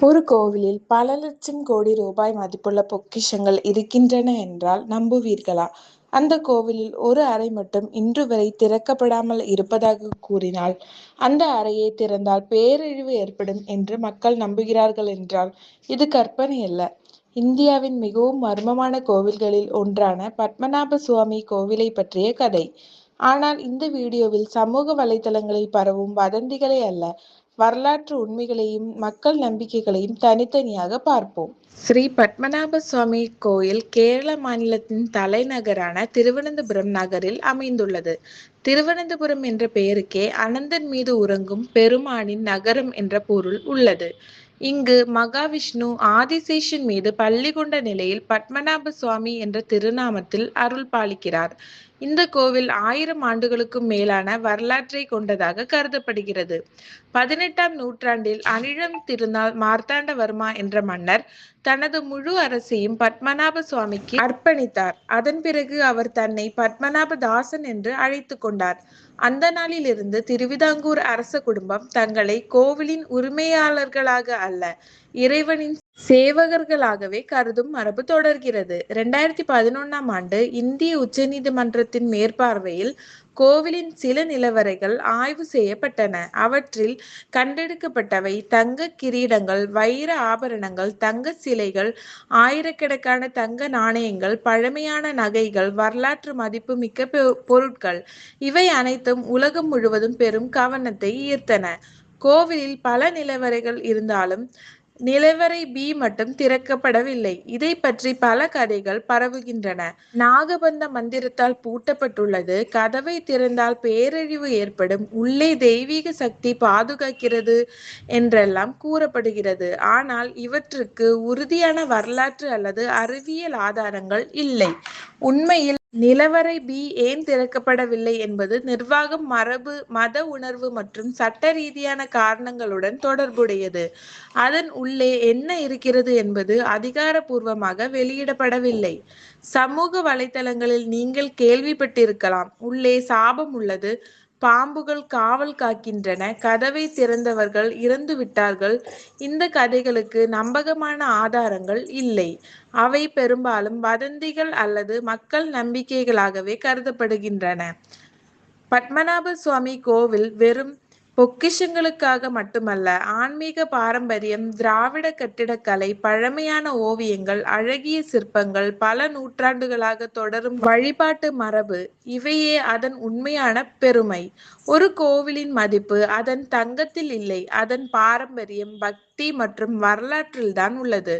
ஒரு கோவிலில் பல லட்சம் கோடி ரூபாய் மதிப்புள்ள பொக்கிஷங்கள் இருக்கின்றன என்றால் நம்புவீர்களா? அந்த கோவிலில் ஒரு அறை மட்டும் இன்று வரை திறக்கப்படாமல் இருப்பதாக கூறினால், அந்த அறையை திறந்தால் பேரழிவு ஏற்படும் என்று மக்கள் நம்புகிறார்கள் என்றால் இது கற்பனை அல்ல. இந்தியாவின் மிகவும் மர்மமான கோவில்களில் ஒன்றான பத்மநாப சுவாமி கோவிலை பற்றிய கதை. ஆனால் இந்த வீடியோவில் சமூக வலைதளங்களில் பரவும் வதந்திகளை அல்ல, வரலாற்று உண்மைகளையும் மக்கள் நம்பிக்கைகளையும் தனித்தனியாக பார்ப்போம். ஸ்ரீ பத்மநாப சுவாமி கோயில் கேரள மாநிலத்தின் தலைநகரான திருவனந்தபுரம் நகரில் அமைந்துள்ளது. திருவனந்தபுரம் என்ற பெயருக்கே அனந்தன் மீது உறங்கும் பெருமானின் நகரம் என்ற பொருள் உள்ளது. இங்கு மகாவிஷ்ணு ஆதிசேஷன் மீது பள்ளி கொண்ட நிலையில் பத்மநாப சுவாமி என்ற திருநாமத்தில் அருள் பாலிக்கிறார். இந்த கோவில் 1000 ஆண்டுகளுக்கும் மேலான வரலாற்றை கொண்டதாக கருதப்படுகிறது. 18ஆம் நூற்றாண்டில் அனிழம் திருநாள் மார்த்தாண்டவர்மா என்ற மன்னர் தனது முழு அரசையும் பத்மநாப சுவாமிக்கு அர்ப்பணித்தார். அதன் பிறகு அவர் தன்னை பத்மநாப தாசன் என்று அழைத்து கொண்டார். அந்த நாளிலிருந்து திருவிதாங்கூர் அரச குடும்பம் தங்களை கோவிலின் உரிமையாளர்களாக அல்ல, இறைவனின் சேவகர்களாகவே கருதும் மரபு தொடர்கிறது. 2011ஆம் ஆண்டு இந்திய உச்சநீதிமன்றத்தின் மேற்பார்வையில் கோவிலின் சில நிலவறைகள் ஆய்வு செய்யப்பட்டன. அவற்றில் கண்டெடுக்கப்பட்டவை தங்க கிரீடங்கள், வைர ஆபரணங்கள், தங்க சிலைகள், ஆயிரக்கணக்கான தங்க நாணயங்கள், பழமையான நகைகள், வரலாற்று மதிப்பு மிக்க பொருட்கள். இவை அனைத்தும் உலகம் முழுவதும் பெரும் கவனத்தை ஈர்த்தன. கோவிலில் பல நிலவறைகள் இருந்தாலும் நிலவறை பி மட்டும் திறக்கப்படவில்லை. இதை பற்றி பல கதைகள் பரவுகின்றன. நாகபந்த மந்திரத்தால் பூட்டப்பட்டுள்ளது, கதவை திறந்தால் பேரழிவு ஏற்படும், உள்ளே தெய்வீக சக்தி பாதுகாக்கிறது என்றெல்லாம் கூறப்படுகிறது. ஆனால் இவற்றுக்கு உறுதியான வரலாற்று அல்லது அறிவியல் ஆதாரங்கள் இல்லை. உண்மையில் நிலவறை பி ஏன் திறக்கப்படவில்லை என்பது நிர்வாகம், மரபு, மத உணர்வு மற்றும் சட்ட ரீதியான காரணங்களுடன் தொடர்புடையது. அதன் உள்ளே என்ன இருக்கிறது என்பது அதிகாரப்பூர்வமாக வெளியிடப்படவில்லை. சமூக வலைதளங்களில் நீங்கள் கேள்விப்பட்டிருக்கலாம், உள்ளே சாபம் உள்ளது, பாம்புகள் காவல் காக்கின்றன, கதவை திறந்தவர்கள் இறந்து விட்டார்கள். இந்த கதைகளுக்கு நம்பகமான ஆதாரங்கள் இல்லை. அவை பெரும்பாலும் வதந்திகள் அல்லது மக்கள் நம்பிக்கைகளாகவே கருதப்படுகின்றன. பத்மநாப சுவாமி கோவில் வெறும் பொக்கிஷங்களுக்காக மட்டுமல்ல, ஆன்மீக பாரம்பரியம், திராவிட கட்டிடக்கலை, பழமையான ஓவியங்கள், அழகிய சிற்பங்கள், பல நூற்றாண்டுகளாக தொடரும் வழிபாட்டு மரபு, இவையே அதன் உண்மையான பெருமை. ஒரு கோவிலின் மதிப்பு அதன் தங்கத்தில் இல்லை, அதன் பாரம்பரியம், பக்தி மற்றும் வரலாற்றில்தான் உள்ளது.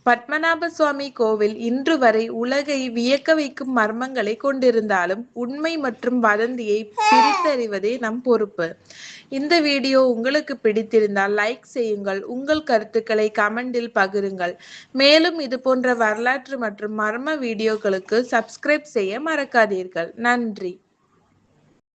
பத்மநாப சுவாமி கோவில் இன்று வரை உலகை வியக்க வைக்கும் மர்மங்களை கொண்டிருந்தாலும் உண்மை மற்றும் வதந்தியை பிரித்தறிவதே நம் பொறுப்பு. இந்த வீடியோ உங்களுக்கு பிடித்திருந்தால் லைக் செய்யுங்கள், உங்கள் கருத்துக்களை கமெண்டில் பகிருங்கள். மேலும் இது போன்ற வரலாற்று மற்றும் மர்ம வீடியோக்களுக்கு சப்ஸ்கிரைப் செய்ய மறக்காதீர்கள். நன்றி.